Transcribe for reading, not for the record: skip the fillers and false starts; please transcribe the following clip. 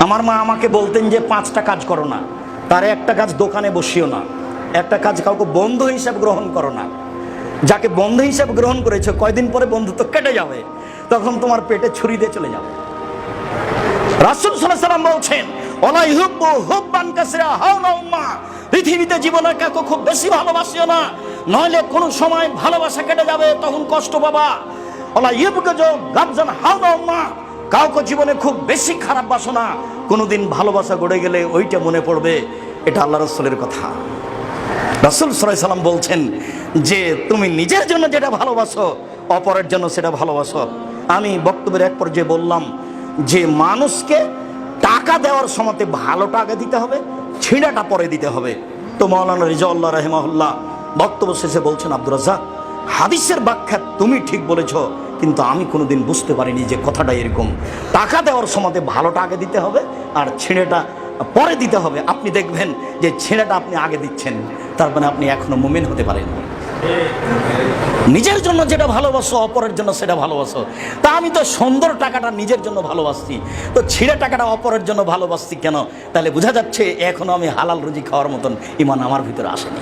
আমার মা আমাকে বলতেন যে 5টা কাজ করো না, তার একটা কাজ দোকানে বসিও না, একটা কাজ কাউকে বন্ধু হিসাব গ্রহণ করো না। যাকে বন্ধু হিসাব গ্রহণ করেছো কয়দিন পরে বন্ধুত্ব কেটে যাবে, তখন তোমার পেটে ছুরি দিয়ে চলে যাবে। রাসূল সাল্লাল্লাহু আলাইহি ওয়াসাল্লাম বলছেন ওয়ালা ইউহিব্বু হুব্বান কাসীরা হাওলা উম্মা, পৃথিবীতে জীবনে কাউকে খুব বেশি ভালোবাসিও না, নইলে কোন সময় ভালোবাসা কেটে যাবে, তখন কষ্ট পাবা। ওয়ালা ইউবগাজু গাবজান হাওলা উম্মা, কাউকে জীবনে খুব বেশি খারাপ বাসো না, কোনোদিন ভালোবাসা গড়ে গেলে ওইটা মনে পড়বে। এটা আল্লাহ রাসূলের কথা। রাসূল সাল্লাল্লাহু আলাইহি ওয়াসাল্লাম বলছেন যে তুমি নিজের জন্য যেটা ভালোবাসো অপরের জন্য সেটা ভালোবাসো। আমি বক্তব্যের এক পর্যায়ে বললাম যে মানুষকে টাকা দেওয়ার সময় ভালোটা আগে দিতে হবে, ছিঁড়াটা পরে দিতে হবে। তো মাওলানা রিজাউল্লাহ রাহিমাহুল্লাহ বক্তব্য শেষে বলছেন, আব্দুর রাজ্জাক হাদিসের ব্যাখ্যা তুমি ঠিক বলেছ, কিন্তু আমি কোনোদিন বুঝতে পারিনি যে কথাটা এরকম। টাকা দেওয়ার সময় ভালোটা আগে দিতে হবে আর ছিঁড়েটা পরে দিতে হবে। আপনি দেখবেন যে ছিঁড়েটা আপনি আগে দিচ্ছেন, তার মানে আপনি এখনো মুমিন হতে পারেন। নিজের জন্য যেটা ভালোবাসো অপরের জন্য সেটা ভালোবাসো। তা আমি তো সুন্দর টাকাটা নিজের জন্য ভালোবাসছি, তো ছিঁড়ে টাকাটা অপরের জন্য ভালোবাসছি কেন? তাহলে বোঝা যাচ্ছে এখনো আমি হালাল রুজি খাওয়ার মতন ঈমান আমার ভিতরে আসেনি।